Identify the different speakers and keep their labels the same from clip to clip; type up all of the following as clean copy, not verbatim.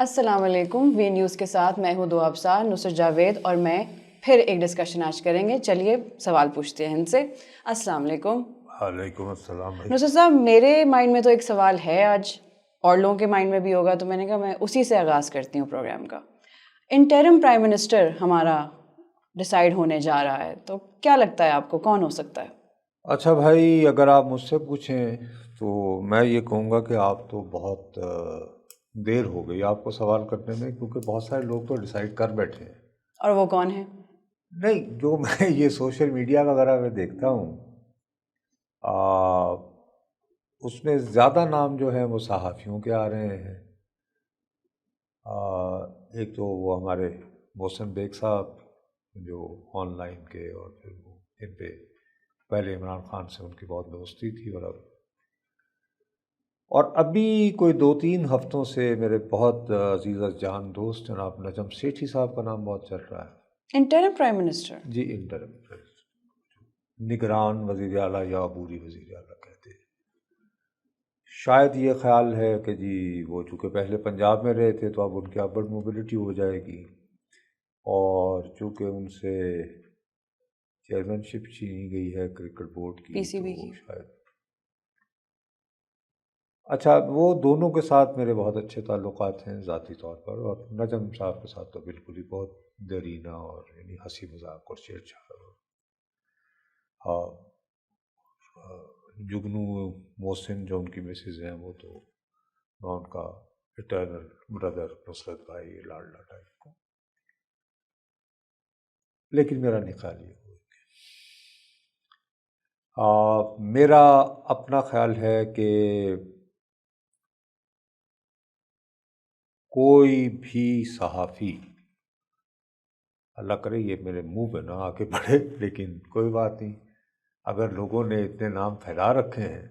Speaker 1: السلام علیکم، V news کے ساتھ میں ہوں دو ابصار نصرت جاوید، اور میں پھر ایک ڈسکشن آج کریں گے. چلیے سوال پوچھتے ہیں ان سے. السلام علیکم.
Speaker 2: وعلیکم السلام.
Speaker 1: نصرت صاحب، میرے مائنڈ میں تو ایک سوال ہے آج، اور لوگوں کے مائنڈ میں بھی ہوگا، تو میں نے کہا میں اسی سے آغاز کرتی ہوں پروگرام کا. انٹرم پرائم منسٹر ہمارا ڈیسائیڈ ہونے جا رہا ہے، تو کیا لگتا ہے آپ کو کون ہو سکتا ہے؟
Speaker 2: اچھا بھائی، اگر آپ مجھ سے پوچھیں تو میں یہ کہوں گا کہ آپ تو بہت دیر ہو گئی آپ کو سوال کرنے میں، کیونکہ بہت سارے لوگ تو ڈیسائیڈ کر بیٹھے ہیں.
Speaker 1: اور وہ کون ہے؟
Speaker 2: نہیں، جو میں یہ سوشل میڈیا وغیرہ میں دیکھتا ہوں اس میں زیادہ نام جو ہیں وہ صحافیوں کے آ رہے ہیں. ایک تو وہ ہمارے محسن بیگ صاحب جو آن لائن کے، اور پھر وہ ان پہ پہلے عمران خان سے ان کی بہت دوستی تھی، اور ابھی کوئی 2-3 ہفتوں سے میرے بہت عزیز جان دوست جناب نجم سیٹھی صاحب کا نام بہت چل رہا ہے.
Speaker 1: Interim prime minister?
Speaker 2: جی، انٹرم نگران وزیر اعلیٰ یا عبوری وزیر اعلیٰ کہتے ہیں. شاید یہ خیال ہے کہ جی وہ چونکہ پہلے پنجاب میں رہے تھے تو اب ان کی اپورڈ موبلٹی ہو جائے گی، اور چونکہ ان سے چیئرمین شپ چھینی گئی ہے کرکٹ بورڈ کی،
Speaker 1: پی سی بی
Speaker 2: تو
Speaker 1: کی.
Speaker 2: شاید اچھا، وہ دونوں کے ساتھ میرے بہت اچھے تعلقات ہیں ذاتی طور پر، اور نجم صاحب کے ساتھ تو بالکل ہی بہت دیرینہ اور یعنی ہنسی مذاق اور چھیڑ چھاڑ. ہاں، جگنو محسن جو ان کی مسز ہیں، وہ تو میں ان کا اٹرنل بردر نصرت بھائی لاڈلا ٹائپ کو. لیکن میرا نہیں خیال یہ ہو. میرا اپنا خیال ہے کہ کوئی بھی صحافی، اللہ کرے یہ میرے منہ پہ نہ آ کے پڑے، لیکن کوئی بات نہیں، اگر لوگوں نے اتنے نام پھیلا رکھے ہیں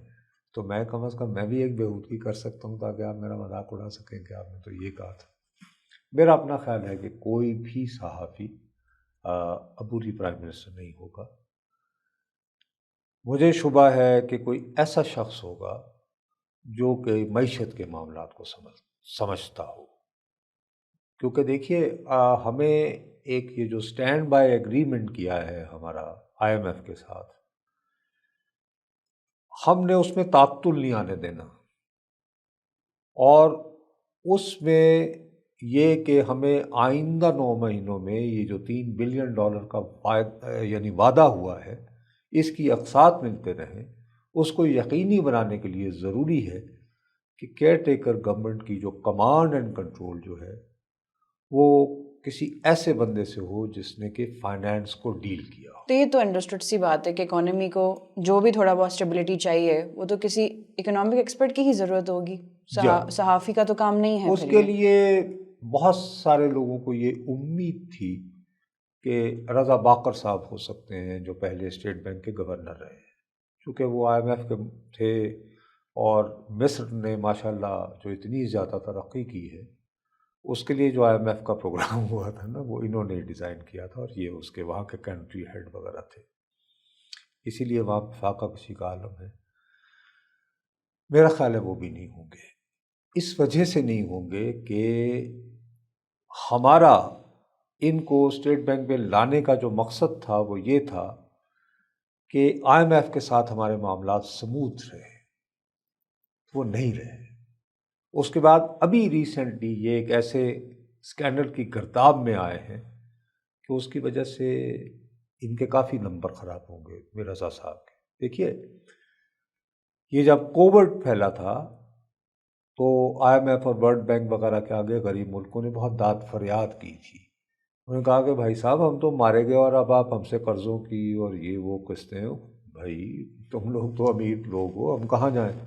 Speaker 2: تو میں کم از کم میں بھی ایک بےہودگی کر سکتا ہوں تاکہ آپ میرا مذاق اڑا سکیں کہ آپ نے تو یہ کہا تھا. میرا اپنا خیال ہے کہ کوئی بھی صحافی عبوری پرائم منسٹر نہیں ہوگا. مجھے شبہ ہے کہ کوئی ایسا شخص ہوگا جو کہ معیشت کے معاملات کو سمجھتا ہو. کیونکہ دیکھیے، ہمیں ایک یہ جو سٹینڈ بائی ایگریمنٹ کیا ہے ہمارا IMF کے ساتھ، ہم نے اس میں تعطل نہیں آنے دینا، اور اس میں یہ کہ ہمیں آئندہ 9 مہینوں میں یہ جو $3 بلین کا یعنی وعدہ ہوا ہے، اس کی اقساط ملتے رہیں. اس کو یقینی بنانے کے لیے ضروری ہے کہ کیئر ٹیکر گورنمنٹ کی جو کمانڈ اینڈ کنٹرول جو ہے وہ کسی ایسے بندے سے ہو جس نے کہ فائنانس کو ڈیل کیا ہو.
Speaker 1: تو یہ تو انڈرسٹوڈ سی بات ہے کہ اکانومی کو جو بھی تھوڑا بہت اسٹیبلٹی چاہیے وہ تو کسی اکنامک ایکسپرٹ کی ہی ضرورت ہوگی. صحافی کا تو کام نہیں ہے.
Speaker 2: اس کے لیے بہت سارے لوگوں کو یہ امید تھی کہ رضا باقر صاحب ہو سکتے ہیں، جو پہلے اسٹیٹ بینک کے گورنر رہے ہیں، چونکہ وہ IMF کے تھے، اور مصر نے ماشاءاللہ جو اتنی زیادہ ترقی کی ہے، اس کے لیے جو IMF کا پروگرام ہوا تھا نا، وہ انہوں نے ڈیزائن کیا تھا، اور یہ اس کے وہاں کے کنٹری ہیڈ وغیرہ تھے، اسی لیے وہاں فاقہ کشی کا عالم ہے. میرا خیال ہے وہ بھی نہیں ہوں گے. اس وجہ سے نہیں ہوں گے کہ ہمارا ان کو اسٹیٹ بینک میں لانے کا جو مقصد تھا وہ یہ تھا کہ IMF کے ساتھ ہمارے معاملات سموتھ رہے. وہ نہیں رہے. اس کے بعد ابھی ریسنٹلی یہ ایک ایسے اسکینڈل کی گرداب میں آئے ہیں کہ اس کی وجہ سے ان کے کافی نمبر خراب ہوں گے مرزا صاحب کے. دیکھیے، یہ جب کووڈ پھیلا تھا تو IMF اور ورلڈ بینک وغیرہ کے آگے غریب ملکوں نے بہت داد فریاد کی تھی. انہوں نے کہا کہ بھائی صاحب، ہم تو مارے گئے اور اب آپ ہم سے قرضوں کی اور یہ وہ قسطیں، بھائی تم لوگ تو امیر لوگ ہو، ہم کہاں جائیں.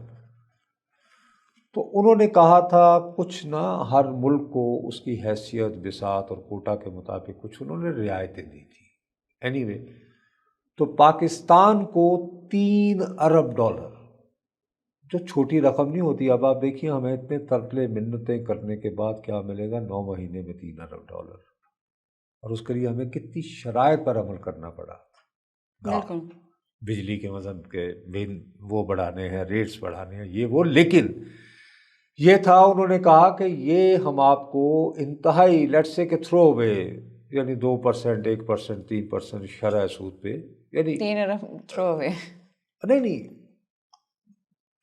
Speaker 2: تو انہوں نے کہا تھا کچھ نہ، ہر ملک کو اس کی حیثیت، بساط اور کوٹا کے مطابق کچھ انہوں نے رعایتیں دی تھی. اینی وے، تو پاکستان کو $3 ارب، جو چھوٹی رقم نہیں ہوتی. اب آپ دیکھیے ہمیں اتنے ترلے منتیں کرنے کے بعد کیا ملے گا 9 مہینے میں $3 ارب، اور اس کے لیے ہمیں کتنی شرائط پر عمل کرنا پڑا.
Speaker 1: بالکل.
Speaker 2: بجلی کے وزن کے وہ بڑھانے ہیں، ریٹس بڑھانے ہیں، یہ وہ. لیکن یہ تھا انہوں نے کہا کہ یہ ہم آپ کو انتہائی لیٹس سے کہ تھرو اوے یعنی 2%, 1%, 3% شرح سود پہ یعنی
Speaker 1: 3 ارب تھرو اوے.
Speaker 2: نہیں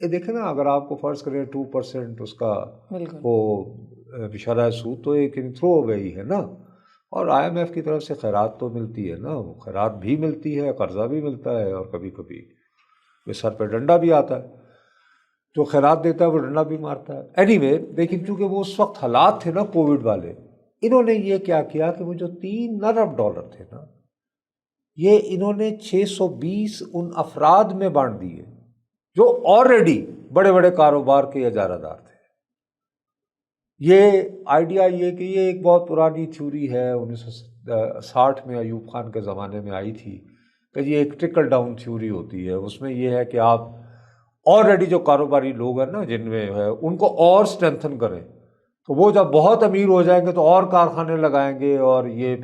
Speaker 2: یہ دیکھیں نا اگر آپ کو فرض کریں 2% اس کا
Speaker 1: بالکل
Speaker 2: وہ شرح سود تو ایک تھرو اوے ہی ہے نا. اور IMF کی طرف سے خیرات تو ملتی ہے نا, خیرات بھی ملتی ہے, قرضہ بھی ملتا ہے, اور کبھی کبھی سر پہ ڈنڈا بھی آتا ہے. جو خیرات دیتا ہے وہ ڈنڈا بھی مارتا ہے. اینی وے لیکن چونکہ وہ اس وقت حالات تھے نا کووڈ والے, انہوں نے یہ کیا کیا کہ وہ جو $3 ارب تھے نا, یہ انہوں نے 620 ان افراد میں بانٹ دیے جو آلریڈی بڑے بڑے کاروبار کے اجارہ دار تھے. یہ آئیڈیا یہ کہ یہ ایک بہت پرانی تھیوری ہے, 1960 میں ایوب خان کے زمانے میں آئی تھی کہ یہ ایک ٹرکل ڈاؤن تھیوری ہوتی ہے. اس میں یہ ہے کہ آپ آلریڈی جو کاروباری لوگ ہیں نا جن میں ہے ان کو اور اسٹرینتھن کریں, تو وہ جب بہت امیر ہو جائیں گے تو اور کارخانے لگائیں گے, اور یہ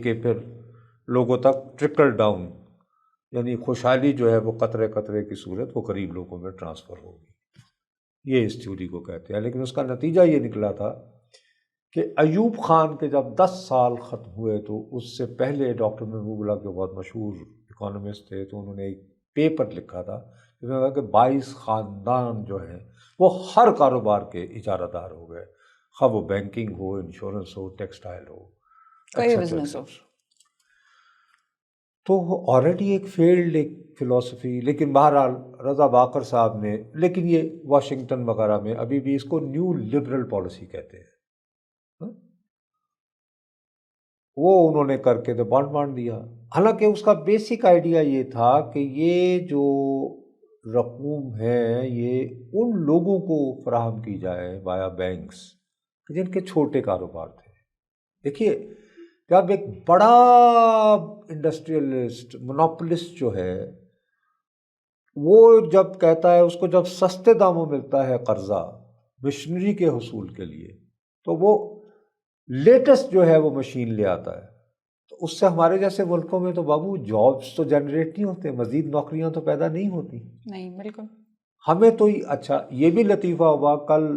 Speaker 2: کہ پھر لوگوں تک ٹرکل ڈاؤن یعنی خوشحالی جو ہے وہ قطرے قطرے کی صورت وہ قریب لوگوں میں ٹرانسفر ہوگی. یہ اس تھیوری کو کہتے ہیں. لیکن اس کا نتیجہ یہ نکلا تھا کہ ایوب خان کے جب 10 سال ختم ہوئے تو اس سے پہلے ڈاکٹر محبوب اللہ جو بہت مشہور اکانومسٹ تھے, تو انہوں نے ایک پیپر لکھا تھا جس میں کہا کہ 22 خاندان جو ہیں وہ ہر کاروبار کے اجارہ دار ہو گئے, خواہ وہ بینکنگ ہو, انشورنس ہو, ٹیکسٹائل ہو,
Speaker 1: کوئی بزنس ہو.
Speaker 2: تو وہ آلریڈی ایک فیلڈ ایک فلسفی. لیکن بہرحال رضا باقر صاحب نے, لیکن یہ واشنگٹن وغیرہ میں ابھی بھی اس کو نیو لبرل پالیسی کہتے ہیں, وہ انہوں نے کر کے تو بانٹ دیا. حالانکہ اس کا بیسک آئیڈیا یہ تھا کہ یہ جو رقوم ہے یہ ان لوگوں کو فراہم کی جائے وایا بینکس جن کے چھوٹے کاروبار تھے. دیکھیے جب ایک بڑا انڈسٹریلسٹ مونوپولسٹ جو ہے وہ جب کہتا ہے, اس کو جب سستے داموں ملتا ہے قرضہ مشنری کے حصول کے لیے, تو وہ لیٹسٹ جو ہے وہ مشین لے آتا ہے. تو اس سے ہمارے جیسے ملکوں میں تو بابو جابس تو جنریٹ نہیں ہوتے, مزید نوکریاں تو پیدا نہیں ہوتی.
Speaker 1: نہیں بالکل.
Speaker 2: ہمیں تو اچھا یہ بھی لطیفہ ہوا, کل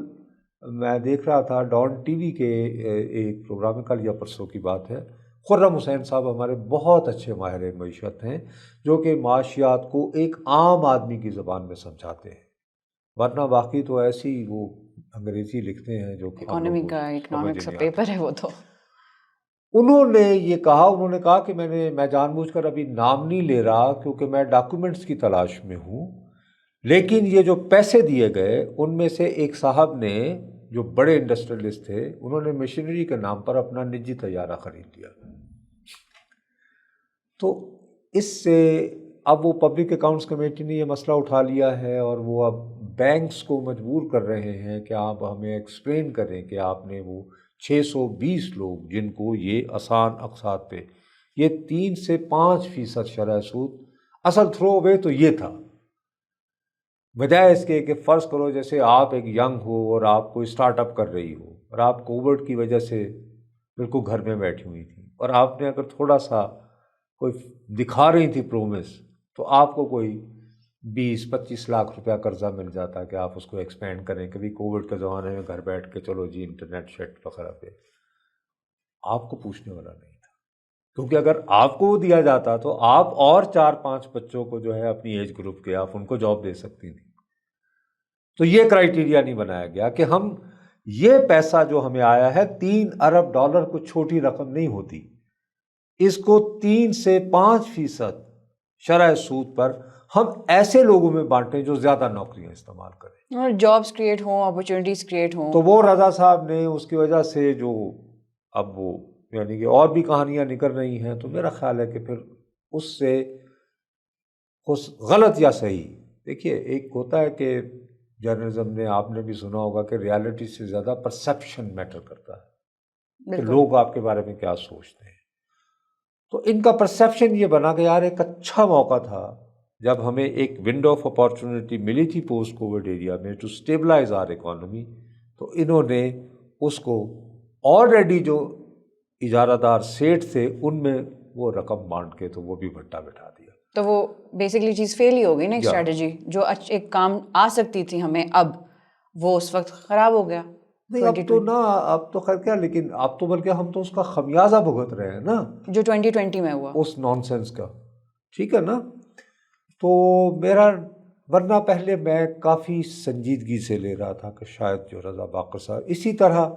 Speaker 2: میں دیکھ رہا تھا ڈان ٹی وی کے ایک پروگرام میں, کل یا پرسوں کی بات ہے, خرم حسین صاحب ہمارے بہت اچھے ماہر معیشت ہیں جو کہ معاشیات کو ایک عام آدمی کی زبان میں سمجھاتے ہیں, ورنہ باقی تو ایسی وہ انگریزی لکھتے ہیں جو کہ
Speaker 1: اکانومی کا اکنامکس کا پیپر ہے وہ تو.
Speaker 2: انہوں نے یہ کہا, انہوں نے کہا کہ میں جان بوجھ کر ابھی نام نہیں لے رہا کیونکہ میں ڈاکومنٹس کی تلاش میں ہوں, لیکن یہ جو پیسے دیے گئے ان میں سے ایک صاحب نے جو بڑے انڈسٹریلسٹ تھے انہوں نے مشینری کے نام پر اپنا نجی طیارہ خرید لیا. تو اس سے اب وہ پبلک اکاؤنٹس کمیٹی نے یہ مسئلہ اٹھا لیا ہے, اور وہ اب بینکس کو مجبور کر رہے ہیں کہ آپ ہمیں ایکسپلین کریں کہ آپ نے وہ 620 لوگ جن کو یہ آسان اقساط پہ یہ 3 سے 5% شرح سود, اصل تھرو اوے تو یہ تھا, بجائے اس کے کہ فرض کرو جیسے آپ ایک ینگ ہو اور آپ کوئی اسٹارٹ اپ کر رہی ہو اور آپ کووڈ کی وجہ سے بالکل گھر میں بیٹھی ہوئی تھی, اور آپ نے اگر تھوڑا سا کوئی دکھا رہی تھی پرومس, تو آپ کو کوئی 20-25 لاکھ روپیہ قرضہ مل جاتا کہ آپ اس کو ایکسپینڈ کریں. کبھی کووڈ کے زمانے میں گھر بیٹھ کے چلو جی انٹرنیٹ شیٹ وغیرہ پہ, آپ کو پوچھنے والا نہیں تھا, کیونکہ اگر آپ کو وہ دیا جاتا تو آپ اور 4-5 بچوں کو جو ہے اپنی ایج گروپ کے آپ ان کو جاب دے سکتی تھی. تو یہ کرائیٹیریا نہیں بنایا گیا کہ ہم یہ پیسہ جو ہمیں آیا ہے $3 ارب کوئی چھوٹی رقم نہیں ہوتی, اس کو 3 سے 5% شرح سود پر ہم ایسے لوگوں میں بانٹیں جو زیادہ نوکریاں استعمال کریں
Speaker 1: اور جابس کریٹ ہوں, اپرچونیٹیز کریٹ ہوں.
Speaker 2: تو وہ رضا صاحب نے اس کی وجہ سے جو اب وہ یعنی کہ اور بھی کہانیاں نکل رہی ہیں, تو میرا خیال ہے کہ پھر اس سے غلط یا صحیح, دیکھیے ایک ہوتا ہے کہ جرنلزم نے آپ نے بھی سنا ہوگا کہ ریالٹی سے زیادہ پرسیپشن میٹر کرتا ہے کہ لوگ آپ کے بارے میں کیا سوچتے ہیں. تو ان کا پرسیپشن یہ بنا کہ یار ایک اچھا موقع تھا جب ہمیں ایک ونڈو آف اپارچونٹی ملی تھی پوسٹ کووڈ ایریا میں ٹو اسٹیبلائز آر اکانومی, تو انہوں نے اس کو آلریڈی جو اجارہ دار سیٹ تھے ان میں وہ رقم بانٹ کے تو وہ بھی بھٹا بٹھا دیا.
Speaker 1: تو وہ بیسکلی چیز فیل ہی ہو گئی نا, ایک اسٹریٹجی جو ایک کام آ سکتی تھی ہمیں اب, وہ اس وقت خراب ہو گیا.
Speaker 2: نہیں اب تو نا، اب تو خیر کیا، لیکن اب تو بلکہ ہم تو اس کا خمیازہ بھگت رہے ہیں نا
Speaker 1: جو 2020 میں ہوا
Speaker 2: اس نان سینس کا. ٹھیک ہے نا. تو میرا ورنہ پہلے میں کافی سنجیدگی سے لے رہا تھا کہ شاید جو رضا باقر صاحب اسی طرح،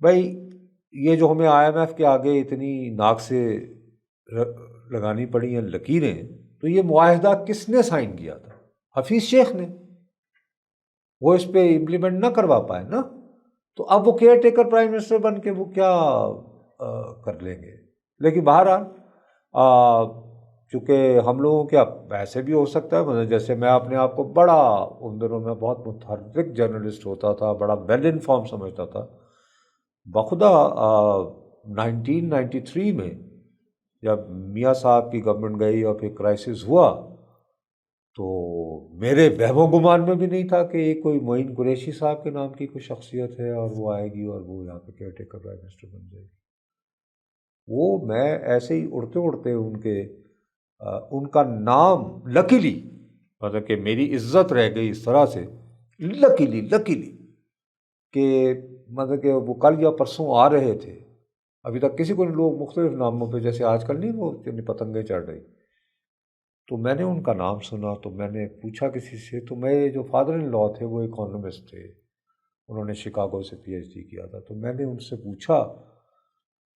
Speaker 2: بھائی یہ جو ہمیں آئی ایم ایف کے آگے اتنی ناک سے لگانی پڑی ہیں لکیریں، تو یہ معاہدہ کس نے سائن کیا تھا؟ حفیظ شیخ نے. وہ اس پہ امپلیمنٹ نہ کروا پائے نا، تو اب وہ کیئر ٹیکر پرائم منسٹر بن کے وہ کیا کر لیں گے. لیکن بہرحال چونکہ ہم لوگوں کے اب ایسے بھی ہو سکتا ہے، مطلب جیسے میں اپنے آپ کو بڑا ان دنوں میں بہت متحرک جرنلسٹ ہوتا تھا، بڑا ویل انفارم سمجھتا تھا. بخدا 1993 میں جب میاں صاحب کی گورنمنٹ گئی اور پھر کرائسس ہوا، تو میرے وہم و گمان میں بھی نہیں تھا کہ یہ کوئی معین قریشی صاحب کے نام کی کوئی شخصیت ہے اور وہ آئے گی اور وہ یہاں پہ کیئر ٹیکر پرائم منسٹر بن جائے گی. وہ میں ایسے ہی اڑتے اڑتے ان کا نام لکیلی، مطلب کہ میری عزت رہ گئی اس طرح سے لکیلی کہ مطلب کہ وہ کل یا پرسوں آ رہے تھے. ابھی تک کسی کو لوگ مختلف ناموں پہ، جیسے آج کل نہیں وہ پتنگیں چڑھ رہی، تو میں نے ان کا نام سنا تو میں نے پوچھا کسی سے. تو میرے جو فادر ان لا تھے وہ اکانومسٹ تھے، انہوں نے شکاگو سے PhD کیا تھا. تو میں نے ان سے پوچھا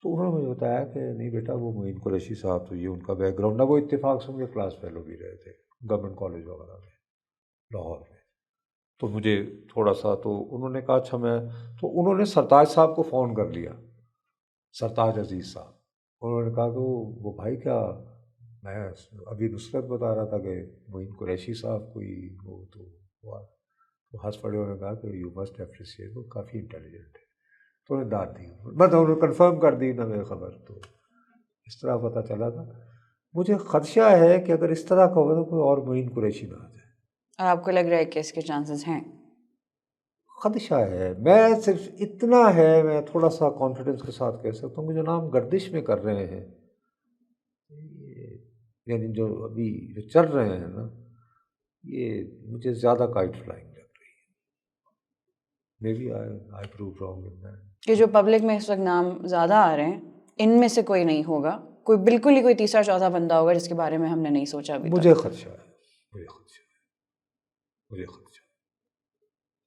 Speaker 2: تو انہوں نے مجھے بتایا کہ نہیں بیٹا، وہ معین قریشی صاحب تو یہ ان کا بیک گراؤنڈ ہے. وہ اتفاق سے مجھے کلاس فیلو بھی رہے تھے گورنمنٹ کالج وغیرہ میں لاہور میں. تو مجھے تھوڑا سا تو انہوں نے کہا اچھا تو انہوں نے سرتاج صاحب کو فون کر لیا، سرتاج عزیز صاحب. انہوں نے کہا کہ وہ بھائی کیا، میں ابھی نصرت بتا رہا تھا کہ معین قریشی صاحب کوئی وہ تو ہوا. تو ہنس پڑے، انہوں نے کہا کہ یو مسٹ اپریشیٹ، وہ کافی انٹیلیجنٹ ہے. تو انہیں داد دی، مطلب انہوں نے کنفرم کر دی نا میری خبر. تو اس طرح پتہ چلا تھا. مجھے خدشہ ہے کہ اگر اس طرح کا ہوگا تو کوئی اور معین قریشی نہ آ جائے.
Speaker 1: اور آپ کو لگ رہا ہے کہ اس کے چانسز ہیں؟
Speaker 2: خدشہ ہے. میں صرف اتنا ہے، میں تھوڑا سا کانفیڈنس کے ساتھ کہہ سکتا ہوں کہ جو نام گردش میں کر رہے ہیں، یعنی جو ابھی جو چل رہے ہیں نا، یہ مجھے زیادہ کائٹ فلائنگ لگ رہی ہے. May be I prove wrong in that.
Speaker 1: کہ جو پبلک میں اس وقت نام زیادہ آ رہے ہیں، ان میں سے کوئی نہیں ہوگا، کوئی بالکل ہی کوئی تیسرا چوتھا بندہ ہوگا جس کے بارے میں ہم نے نہیں سوچا ابھی تک.
Speaker 2: مجھے خدشہ ہے.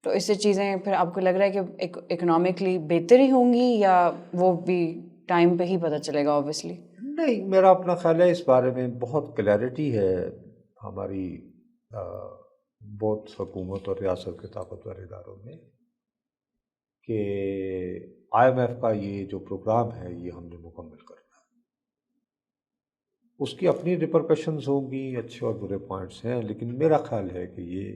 Speaker 1: تو اس سے چیزیں پھر آپ کو لگ رہا ہے کہ اکنامکلی بہتر ہی ہوں گی، یا وہ بھی ٹائم پہ ہی پتہ چلے گا اوبویسلی؟
Speaker 2: نہیں، میرا اپنا خیال ہے اس بارے میں بہت کلیئرٹی ہے ہماری بہت حکومت اور ریاست کے طاقتور اداروں میں کہ آئی ایم ایف کا یہ جو پروگرام ہے یہ ہم نے مکمل کرنا ہے. اس کی اپنی ریپرکشنز ہوں گی، اچھے اور برے پوائنٹس ہیں، لیکن میرا خیال ہے کہ یہ،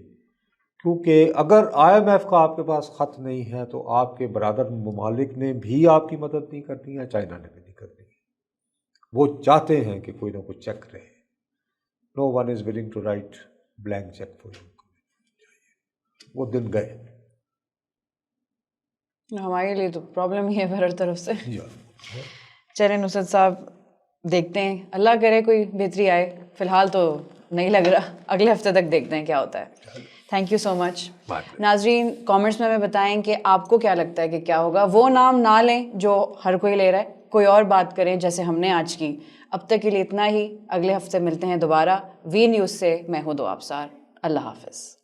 Speaker 2: کیونکہ اگر آئی ایم ایف کا آپ کے پاس خط نہیں ہے تو آپ کے برادر ممالک نے بھی آپ کی مدد نہیں کرنی ہے، چائنا نے بھی نہیں کرنی ہے. وہ چاہتے ہیں کہ کوئی نہ کوئی چیک رہے. No one is willing to write blank cheque for you. وہ دن گئے.
Speaker 1: ہمارے لیے تو پرابلم ہی ہے ہر طرف سے. چلیں نصرت صاحب، دیکھتے ہیں، اللہ کرے کوئی بہتری آئے. فی الحال تو نہیں لگ رہا، اگلے ہفتے تک دیکھتے ہیں کیا ہوتا ہے. تھینک یو سو مچ. ناظرین کامنٹس میں ہمیں بتائیں کہ آپ کو کیا لگتا ہے کہ کیا ہوگا. وہ نام نہ لیں جو ہر کوئی لے رہا ہے، کوئی اور بات کریں جیسے ہم نے آج کی. اب تک کے لیے اتنا ہی، اگلے ہفتے ملتے ہیں دوبارہ. وی نیوز سے میں ہوں دعا ابصار. اللہ حافظ.